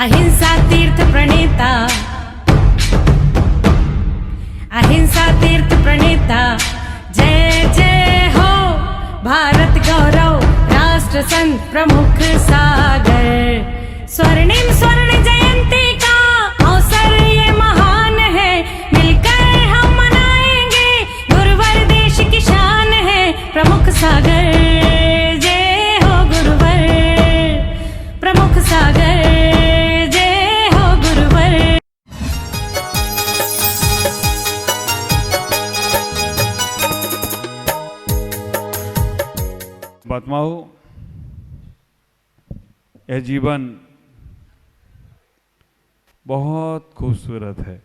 अहिंसा तीर्थ प्रणेता, अहिंसा तीर्थ प्रणेता, जय जय हो भारत गौरव राष्ट्र संत प्रमुख सागर। स्वर्णिम स्वर्ण जयंती का अवसर ये महान है, मिलकर हम मनाएंगे गुरुवर देश की शान है प्रमुख सागर। जय हो गुरुवर प्रमुख सागर, जय हो गुरुवर। महात्माओं, यह जीवन बहुत खूबसूरत है।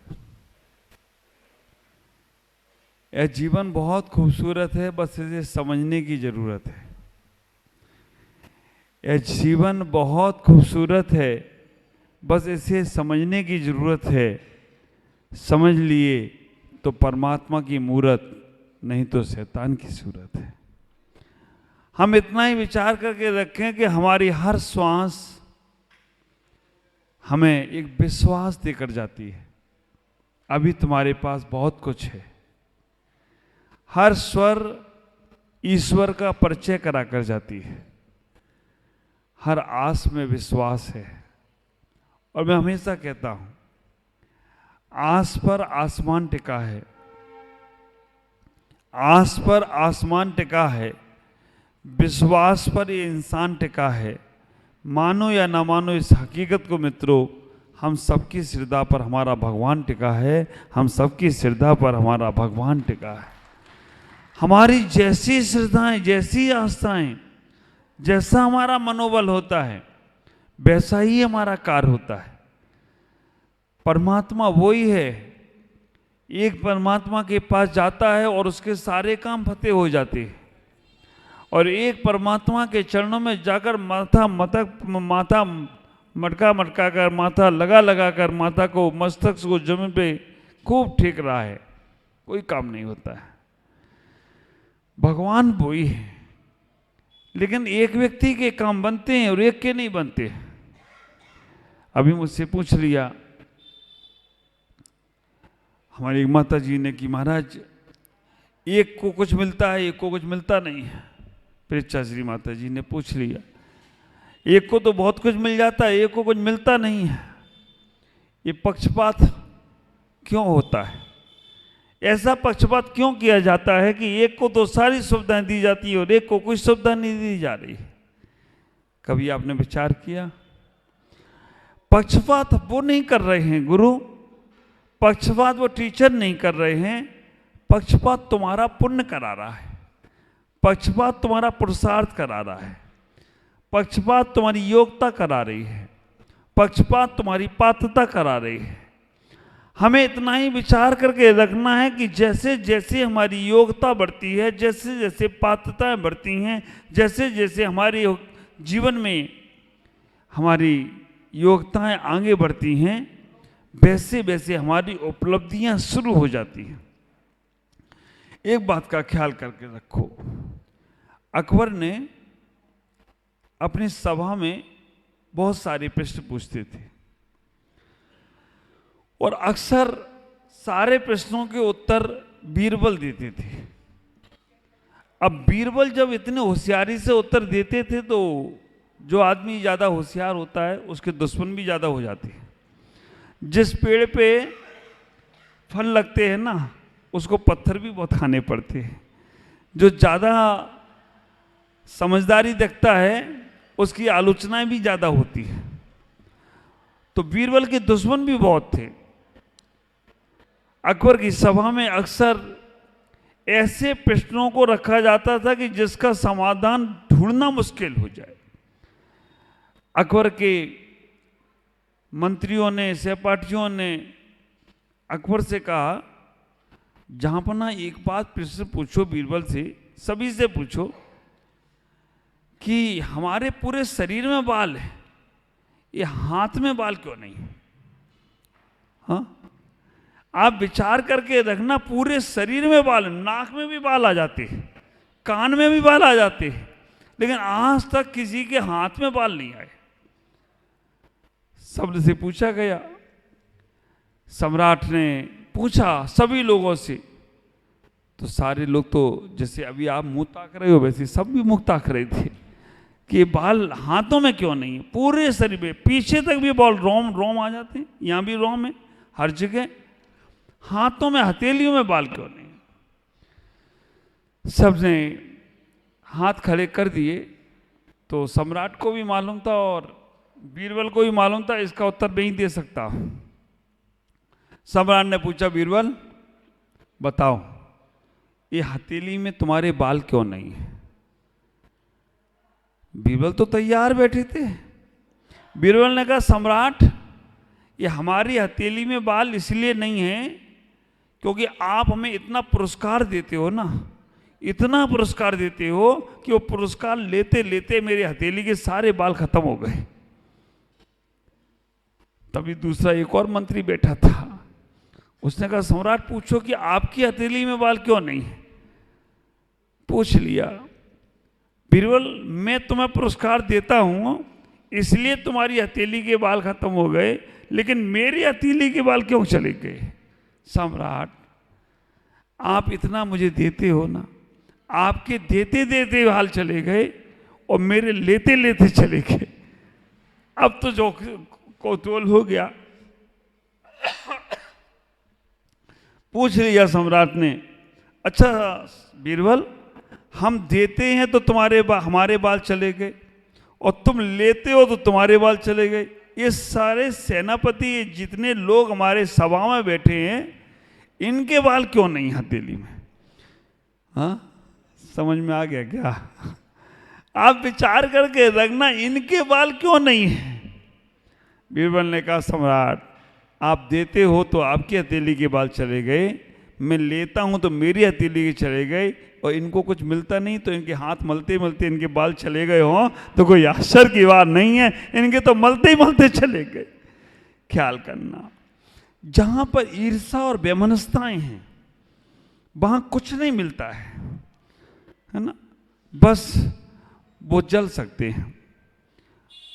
यह जीवन बहुत खूबसूरत है, बस इसे समझने की जरूरत है। यह जीवन बहुत खूबसूरत है, बस इसे समझने की जरूरत है। समझ लिए तो परमात्मा की मूरत, नहीं तो शैतान की सूरत है। हम इतना ही विचार करके रखें कि हमारी हर श्वास हमें एक विश्वास देकर जाती है, अभी तुम्हारे पास बहुत कुछ है। हर स्वर ईश्वर का परिचय कराकर जाती है। हर आस में विश्वास है। और मैं हमेशा कहता हूं, आस पर आसमान टिका है, आस पर आसमान टिका है, विश्वास पर ये इंसान टिका है। मानो या ना मानो इस हकीकत को मित्रों, हम सबकी श्रद्धा पर हमारा भगवान टिका है। हम सबकी श्रद्धा पर हमारा भगवान टिका है। हमारी जैसी श्रद्धाएं, जैसी आस्थाएं, जैसा हमारा मनोबल होता है, वैसा ही हमारा कार्य होता है। परमात्मा वही है। एक परमात्मा के पास जाता है और उसके सारे काम फतेह हो जाते हैं, और एक परमात्मा के चरणों में जाकर माथा मटका कर, माथा लगा कर, माथा को, मस्तक को जमीन पे खूब ठीक रहा है, कोई काम नहीं होता है। भगवान वही है, लेकिन एक व्यक्ति के काम बनते हैं और एक के नहीं बनते। अभी मुझसे पूछ लिया हमारी माता जी ने कि महाराज, एक को कुछ मिलता है, एक को कुछ मिलता नहीं है। प्रेक्षा श्री माता जी ने पूछ लिया, एक को तो बहुत कुछ मिल जाता है, एक को कुछ मिलता नहीं है, ये पक्षपात क्यों होता है? ऐसा पक्षपात क्यों किया जाता है कि एक को तो सारी सुविधाएं दी जाती है और एक को कुछ सुविधा नहीं दी जा रही? कभी आपने विचार किया? पक्षपात वो नहीं कर रहे हैं गुरु, पक्षपात वो टीचर नहीं कर रहे हैं। पक्षपात तुम्हारा पुण्य करा रहा है, पक्षपात तुम्हारा पुरुषार्थ करा रहा है, पक्षपात तुम्हारी योग्यता करा रही है, पक्षपात तुम्हारी पात्रता करा रही है। हमें इतना ही विचार करके रखना है कि जैसे जैसे हमारी योग्यता बढ़ती है, जैसे जैसे पात्रताएं बढ़ती हैं, जैसे जैसे हमारे जीवन में हमारी योग्यताएं आगे बढ़ती हैं, वैसे वैसे हमारी उपलब्धियां शुरू हो जाती हैं। एक बात का ख्याल करके रखो, अकबर ने अपनी सभा में बहुत सारे प्रश्न पूछते थे और अक्सर सारे प्रश्नों के उत्तर बीरबल देते थे। अब बीरबल जब इतने होशियारी से उत्तर देते थे तो जो आदमी ज़्यादा होशियार होता है उसके दुश्मन भी ज़्यादा हो जाते हैं। जिस पेड़ पे फल लगते हैं ना, उसको पत्थर भी बहुत खाने पड़ते हैं। जो ज़्यादा समझदारी दिखता है उसकी आलोचनाएं भी ज़्यादा होती है। तो बीरबल के दुश्मन भी बहुत थे। अकबर की सभा में अक्सर ऐसे प्रश्नों को रखा जाता था कि जिसका समाधान ढूंढना मुश्किल हो जाए। अकबर के मंत्रियों ने, सहपाठियों ने अकबर से कहा, जहां पर ना एक बात प्रश्न पूछो बीरबल से, सभी से पूछो कि हमारे पूरे शरीर में बाल है, ये हाथ में बाल क्यों नहीं? हाँ, आप विचार करके रखना, पूरे शरीर में बाल, नाक में भी बाल आ जाते हैं, कान में भी बाल आ जाते हैं, लेकिन आज तक किसी के हाथ में बाल नहीं आए। शब्द से पूछा गया। सम्राट ने पूछा सभी लोगों से, तो सारे लोग तो जैसे अभी आप मुंह ताक रहे हो वैसे सब भी मुंह ताक रहे थे कि बाल हाथों में क्यों नहीं है, पूरे शरीर में पीछे तक भी बाल, रोम रोम आ जाते हैं, यहाँ भी रोम है हर जगह, हाथों में हथेलियों में बाल क्यों नहीं। सबने हाथ खड़े कर दिए। तो सम्राट को भी मालूम था और बीरबल को भी मालूम था इसका उत्तर नहीं दे सकता। सम्राट ने पूछा, बीरबल बताओ ये हथेली में तुम्हारे बाल क्यों नहीं है। बीरबल तो तैयार बैठे थे। बीरबल ने कहा, सम्राट ये हमारी हथेली में बाल इसलिए नहीं है क्योंकि आप हमें इतना पुरस्कार देते हो ना, इतना पुरस्कार देते हो कि वो पुरस्कार लेते लेते मेरे हथेली के सारे बाल खत्म हो गए। तभी दूसरा एक और मंत्री बैठा था, उसने कहा, सम्राट पूछो कि आपकी हथेली में बाल क्यों नहीं है। पूछ लिया। बीरबल मैं तुम्हें पुरस्कार देता हूं इसलिए तुम्हारी हथेली के बाल खत्म हो गए, लेकिन मेरी हथेली के बाल क्यों चले गए। सम्राट आप इतना मुझे देते हो ना, आपके देते देते बाल चले गए और मेरे लेते लेते चले गए। अब तो जो कौतूहल हो गया। पूछ लिया सम्राट ने, अच्छा बीरबल हम देते हैं तो हमारे बाल चले गए और तुम लेते हो तो तुम्हारे बाल चले गए। ये सारे सेनापति, ये जितने लोग हमारे सभा में बैठे हैं, इनके बाल क्यों नहीं हथेली में। हाँ, समझ में आ गया क्या? आप विचार करके रखना, इनके बाल क्यों नहीं है। बीरबल ने कहा, सम्राट आप देते हो तो आपकी हथेली के बाल चले गए, मैं लेता हूं तो मेरी हथेली के चले गए, और इनको कुछ मिलता नहीं तो इनके हाथ मलते मलते इनके बाल चले गए हों तो कोई आश्चर्य की बात नहीं है, इनके तो मलते ही मलते चले गए। ख्याल करना, जहां पर ईर्ष्या और बेमनस्ताएं हैं वहां कुछ नहीं मिलता है ना, बस वो जल सकते हैं,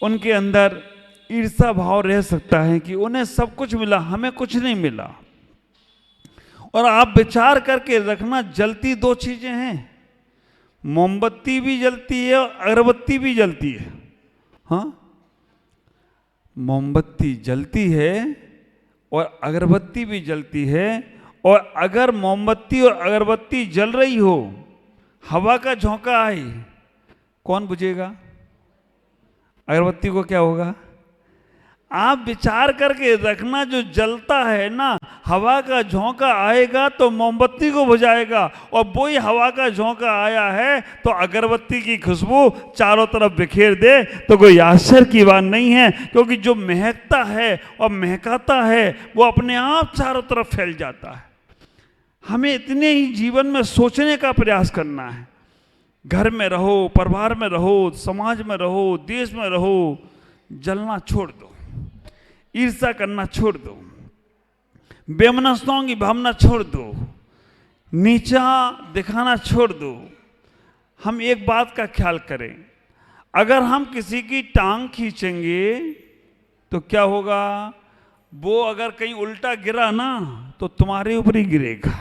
उनके अंदर ईर्ष्या भाव रह सकता है कि उन्हें सब कुछ मिला, हमें कुछ नहीं मिला। और आप विचार करके रखना, जलती दो चीजें हैं, मोमबत्ती भी जलती है और अगरबत्ती भी जलती है। हाँ, मोमबत्ती जलती है और अगरबत्ती भी जलती है, और अगर मोमबत्ती और अगरबत्ती जल रही हो, हवा का झोंका आए, कौन बुझेगा? अगरबत्ती को क्या होगा? आप विचार करके रखना, जो जलता है ना, हवा का झोंका आएगा तो मोमबत्ती को बुझाएगा, और वही हवा का झोंका आया है तो अगरबत्ती की खुशबू चारों तरफ बिखेर दे, तो कोई आश्चर्य की बात नहीं है, क्योंकि जो महकता है और महकाता है वो अपने आप चारों तरफ फैल जाता है। हमें इतने ही जीवन में सोचने का प्रयास करना है। घर में रहो, परिवार में रहो, समाज में रहो, देश में रहो, जलना छोड़ दो, ईर्ष्या करना छोड़ दो, बेमनस्ताओं की भावना छोड़ दो, नीचा दिखाना छोड़ दो। हम एक बात का ख्याल करें, अगर हम किसी की टांग खींचेंगे तो क्या होगा? वो अगर कहीं उल्टा गिरा ना तो तुम्हारे ऊपर ही गिरेगा।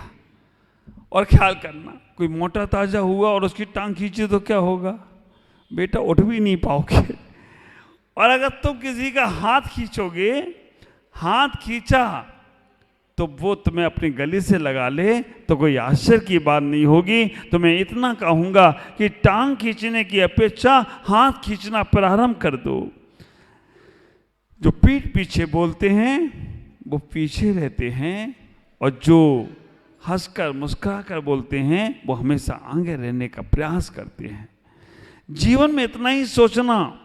और ख्याल करना, कोई मोटा ताजा हुआ और उसकी टांग खींचे तो क्या होगा? बेटा उठ भी नहीं पाओगे। और अगर तुम किसी का हाथ खींचोगे, हाथ खींचा तो वो तुम्हें अपनी गले से लगा ले तो कोई आश्चर्य की बात नहीं होगी। तो मैं इतना कहूंगा कि टांग खींचने की अपेक्षा हाथ खींचना प्रारंभ कर दो। जो पीठ पीछे बोलते हैं वो पीछे रहते हैं, और जो हंसकर मुस्कुराकर बोलते हैं वो हमेशा आगे रहने का प्रयास करते हैं। जीवन में इतना ही सोचना,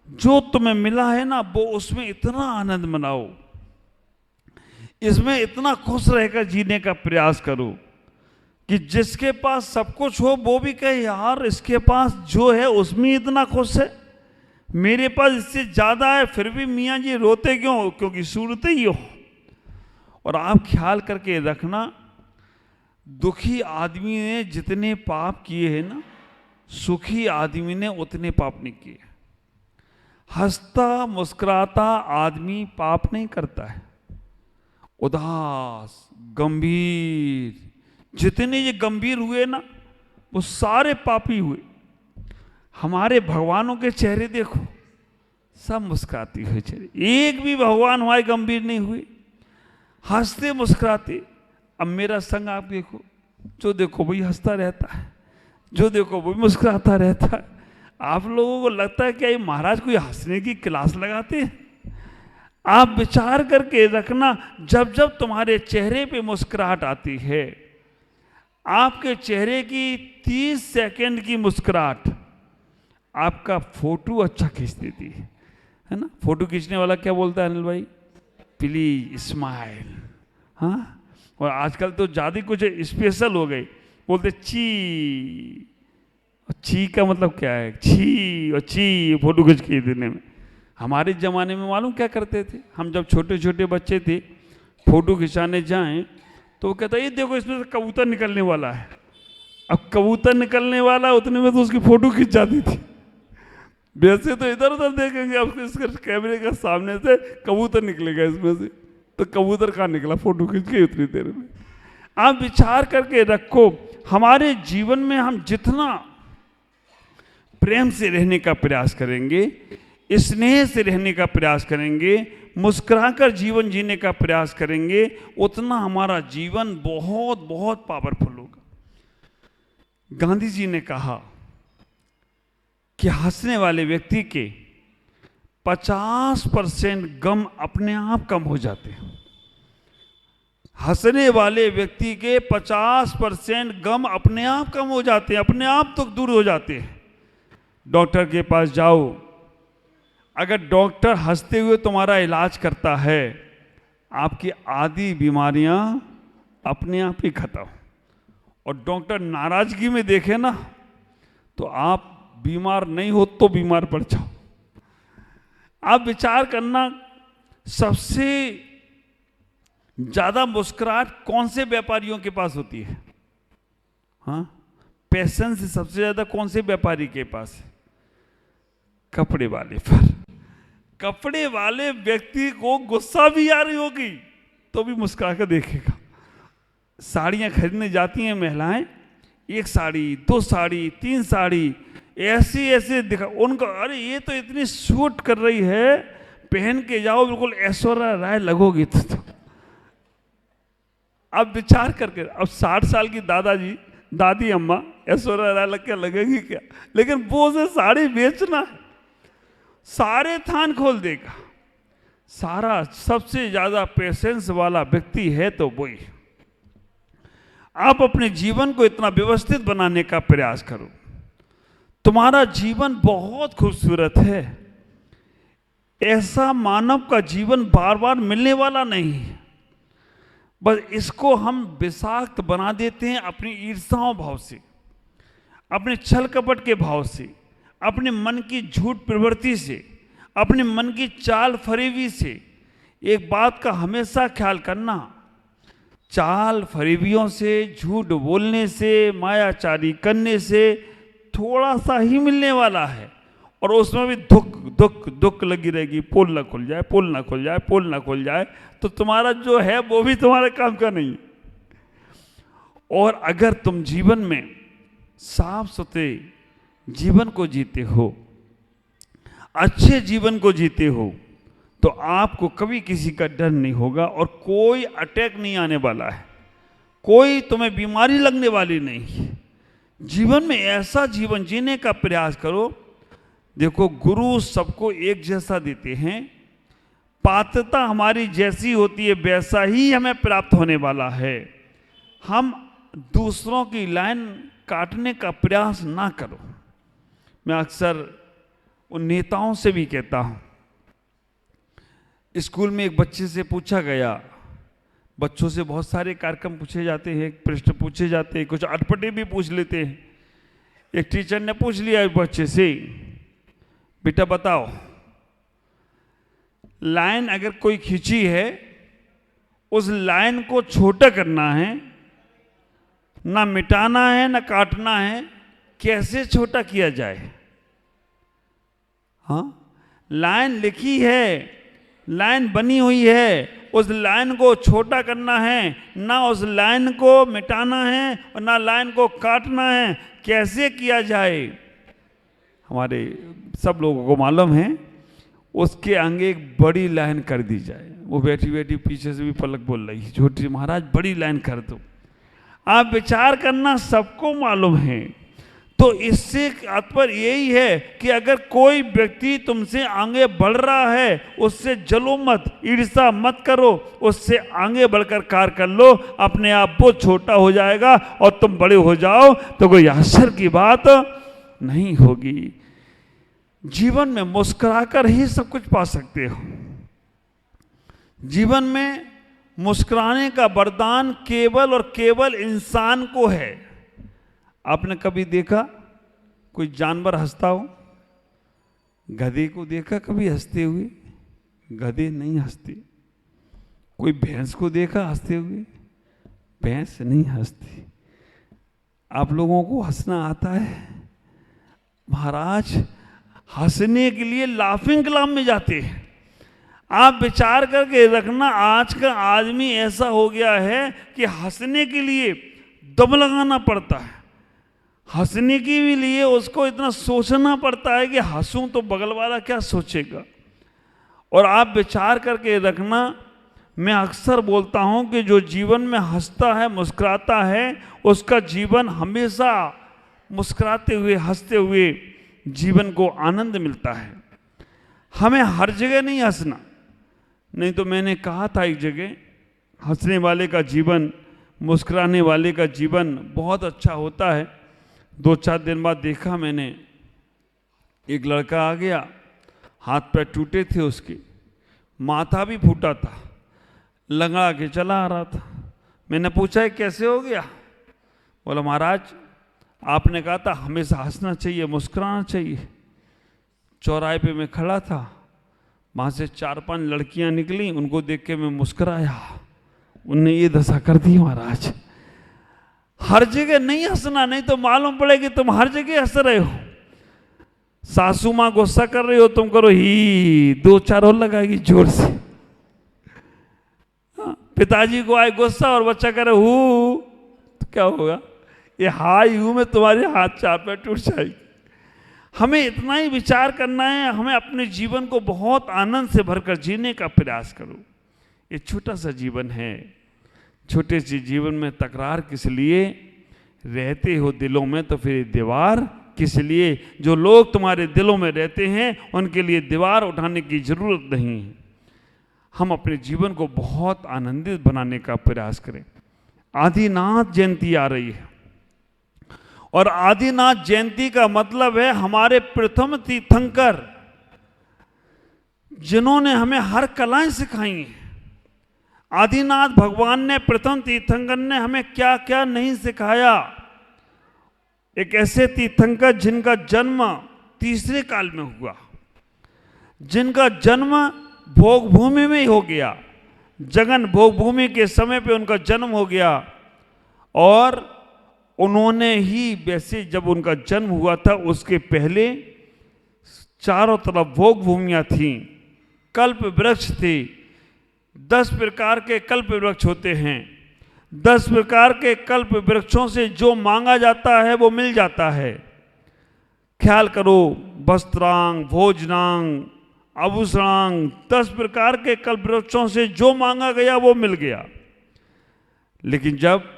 जो तुम्हें मिला है ना वो उसमें इतना आनंद मनाओ, इसमें इतना खुश रहकर जीने का प्रयास करो कि जिसके पास सब कुछ हो वो भी कहे, यार इसके पास जो है उसमें इतना खुश है, मेरे पास इससे ज्यादा है फिर भी मियाँ जी रोते क्यों? क्योंकि सूरते ही हो। और आप ख्याल करके रखना, दुखी आदमी ने जितने पाप किए हैं ना, सुखी आदमी ने उतने पाप नहीं किए। हंसता मुस्कुराता आदमी पाप नहीं करता है। उदास, गंभीर, जितने ये गंभीर हुए ना वो सारे पापी हुए। हमारे भगवानों के चेहरे देखो, सब मुस्कुराती हुए चेहरे, एक भी भगवान हमारे गंभीर नहीं हुए, हंसते मुस्कुराते। अब मेरा संग आप देखो, जो देखो वही हंसता रहता है, जो देखो वही मुस्कुराता रहता है। आप लोगों को लगता है क्या ये महाराज कोई हंसने की क्लास लगाते हैं? आप विचार करके रखना, जब जब तुम्हारे चेहरे पे मुस्कुराहट आती है, आपके चेहरे की 30 सेकंड की मुस्कुराहट आपका फोटो अच्छा खींच देती है ना। फोटो खींचने वाला क्या बोलता है अनिल भाई? Please smile. हाँ, और आजकल तो ज़्यादा कुछ स्पेशल हो गई, बोलते ची। ची का मतलब क्या है? छी और ची फोटो खींच के देने में। हमारे ज़माने में मालूम क्या करते थे? हम जब छोटे छोटे बच्चे थे, फोटो खिंचाने जाएं तो वो कहता है ये देखो इसमें से कबूतर निकलने वाला है। अब कबूतर निकलने वाला उतने में तो उसकी फोटो खिंच जाती थी। वैसे तो इधर उधर देखेंगे, अब इसके कैमरे के सामने से कबूतर निकलेगा इसमें से, तो कबूतर कहाँ निकला? फोटो खींच के उतनी देर में। आप विचार करके रखो, हमारे जीवन में हम जितना प्रेम से रहने का प्रयास करेंगे, स्नेह से रहने का प्रयास करेंगे, मुस्कुराकर जीवन जीने का प्रयास करेंगे, उतना हमारा जीवन बहुत बहुत पावरफुल होगा। गांधी जी ने कहा कि हंसने वाले व्यक्ति के 50% गम अपने आप कम हो जाते हैं। हंसने वाले व्यक्ति के 50% गम अपने आप कम हो जाते हैं, अपने आप तो दूर हो जाते हैं। डॉक्टर के पास जाओ, अगर डॉक्टर हंसते हुए तुम्हारा इलाज करता है, आपकी आधी बीमारियां अपने आप ही खत्म। और डॉक्टर नाराजगी में देखे ना तो आप बीमार नहीं हो तो बीमार पड़ जाओ। आप विचार करना, सबसे ज्यादा मुस्कुराहट कौन से व्यापारियों के पास होती है? हाँ, पेशेंस सबसे ज्यादा कौन से व्यापारी के पास है? कपड़े वाले पर। कपड़े वाले व्यक्ति को गुस्सा भी आ रही होगी तो भी मुस्कुरा कर देखेगा। साड़ियां खरीदने जाती हैं महिलाएं, एक साड़ी, दो साड़ी, तीन साड़ी, ऐसी ऐसे दिखा उनको, अरे ये तो इतनी सूट कर रही है, पहन के जाओ बिल्कुल ऐश्वर्या राय लगोगी तो। अब विचार करके, अब 60 साल की दादाजी, दादी अम्मा ऐश्वर्या राय लग के लगेगी क्या? लेकिन वो उसे साड़ी बेचना है, सारे थान खोल देगा। सारा सबसे ज्यादा पेशेंस वाला व्यक्ति है तो वही। आप अपने जीवन को इतना व्यवस्थित बनाने का प्रयास करो। तुम्हारा जीवन बहुत खूबसूरत है। ऐसा मानव का जीवन बार बार मिलने वाला नहीं है। बस इसको हम विषाक्त बना देते हैं अपनी ईर्ष्याओं भाव से, अपने छल कपट के भाव से, अपने मन की झूठ प्रवृत्ति से, अपने मन की चाल फरेबी से। एक बात का हमेशा ख्याल करना, चाल फरेबियों से, झूठ बोलने से, मायाचारी करने से थोड़ा सा ही मिलने वाला है, और उसमें भी दुख दुख दुख लगी रहेगी। पोल ना खुल जाए, पोल ना खुल जाए, पोल ना खुल जाए, तो तुम्हारा जो है वो भी तुम्हारे काम का नहीं। और अगर तुम जीवन में साफ सुथरे जीवन को जीते हो, अच्छे जीवन को जीते हो, तो आपको कभी किसी का डर नहीं होगा और कोई अटैक नहीं आने वाला है, कोई तुम्हें बीमारी लगने वाली नहीं है। जीवन में ऐसा जीवन जीने का प्रयास करो। देखो, गुरु सबको एक जैसा देते हैं, पात्रता हमारी जैसी होती है वैसा ही हमें प्राप्त होने वाला है। हम दूसरों की लाइन काटने का प्रयास ना करो। मैं अक्सर उन नेताओं से भी कहता हूं, स्कूल में एक बच्चे से पूछा गया, बच्चों से बहुत सारे कार्यक्रम पूछे जाते हैं, प्रश्न पूछे जाते हैं, कुछ अटपटे भी पूछ लेते हैं। एक टीचर ने पूछ लिया एक बच्चे से, बेटा बताओ, लाइन अगर कोई खींची है, उस लाइन को छोटा करना है, ना मिटाना है ना काटना है, कैसे छोटा किया जाए? हाँ, लाइन लिखी है, लाइन बनी हुई है, उस लाइन को छोटा करना है, ना उस लाइन को मिटाना है और ना लाइन को काटना है। कैसे किया जाए हमारे सब लोगों को मालूम है। उसके आगे एक बड़ी लाइन कर दी जाए। वो बैठी बैठी पीछे से भी पलक बोल रही है, छोटी महाराज बड़ी लाइन कर दो। आप विचार करना, सबको मालूम है। तो इससे तात्पर्य यही है कि अगर कोई व्यक्ति तुमसे आगे बढ़ रहा है, उससे जलो मत, ईर्ष्या मत करो, उससे आगे बढ़कर कार्य कर लो। अपने आप वो छोटा हो जाएगा और तुम बड़े हो जाओ तो कोई आश्चर्य की बात नहीं होगी। जीवन में मुस्कुराकर ही सब कुछ पा सकते हो। जीवन में मुस्कुराने का वरदान केवल और केवल इंसान को है। आपने कभी देखा कोई जानवर हंसता हो? गधे को देखा कभी हंसते हुए? गधे नहीं हंसते। कोई भैंस को देखा हंसते हुए? भैंस नहीं हंसती। आप लोगों को हंसना आता है? महाराज हंसने के लिए लाफिंग क्लब में जाते हैं। आप विचार करके रखना, आज का आदमी ऐसा हो गया है कि हंसने के लिए दम लगाना पड़ता है। हंसने के भी लिए उसको इतना सोचना पड़ता है कि हंसूं तो बगल वाला क्या सोचेगा। और आप विचार करके रखना, मैं अक्सर बोलता हूं कि जो जीवन में हंसता है, मुस्कुराता है, उसका जीवन हमेशा मुस्कुराते हुए, हंसते हुए जीवन को आनंद मिलता है। हमें हर जगह नहीं हंसना। नहीं तो मैंने कहा था एक जगह, हंसने वाले का जीवन, मुस्कुराने वाले का जीवन बहुत अच्छा होता है। 2-4 दिन बाद देखा मैंने, एक लड़का आ गया, हाथ पैर टूटे थे उसके, माथा भी फूटा था, लंगड़ा के चला आ रहा था। मैंने पूछा कैसे हो गया? बोला महाराज आपने कहा था हमेशा हंसना चाहिए, मुस्कुराना चाहिए। चौराहे पे मैं खड़ा था, वहाँ से 4-5 लड़कियाँ निकली, उनको देख के मैं मुस्कुराया। उनने ये दशा कर दी महाराज। हर जगह नहीं हंसना, नहीं तो मालूम पड़े कि तुम हर जगह हंस रहे हो। सासू माँ गुस्सा कर रही हो, तुम करो ही, 2-4 और लगाएगी जोर से। पिताजी को आए गुस्सा और बच्चा करे हूँ, तो क्या होगा? ये हाई हूँ में तुम्हारे हाथ 4 पैर टूट जाएगी। हमें इतना ही विचार करना है। हमें अपने जीवन को बहुत आनंद से भरकर जीने का प्रयास करो। ये छोटा सा जीवन है। छोटे से जीवन में तकरार किस लिए? रहते हो दिलों में तो फिर दीवार किस लिए? जो लोग तुम्हारे दिलों में रहते हैं उनके लिए दीवार उठाने की जरूरत नहीं है। हम अपने जीवन को बहुत आनंदित बनाने का प्रयास करें। आदिनाथ जयंती आ रही है और आदिनाथ जयंती का मतलब है हमारे प्रथम तीर्थंकर, जिन्होंने हमें हर कलाएं सिखाई हैं। आदिनाथ भगवान ने, प्रथम तीर्थंकर ने हमें क्या क्या नहीं सिखाया। एक ऐसे तीर्थंकर जिनका जन्म तीसरे काल में हुआ, जिनका जन्म भोग भूमि में ही हो गया। जगन भोग भूमि के समय पे उनका जन्म हो गया और उन्होंने ही वैसे जब उनका जन्म हुआ था उसके पहले चारों तरफ भोग भूमियां थीं, कल्प वृक्ष थे। 10 प्रकार के कल्प वृक्ष होते हैं। 10 प्रकार के कल्प वृक्षों से जो मांगा जाता है वो मिल जाता है। ख्याल करो, वस्त्रांग, भोजनांग, आभूषणांग, 10 प्रकार के कल्प वृक्षों से जो मांगा गया वो मिल गया। लेकिन जब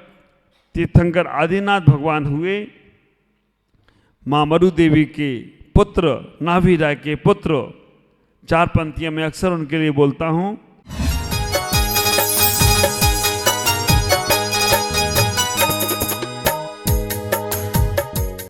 तीर्थंकर आदिनाथ भगवान हुए, मां मरु देवी के पुत्र, नाभि राय के पुत्र, 4 पंक्तियां मैं अक्सर उनके लिए बोलता हूं।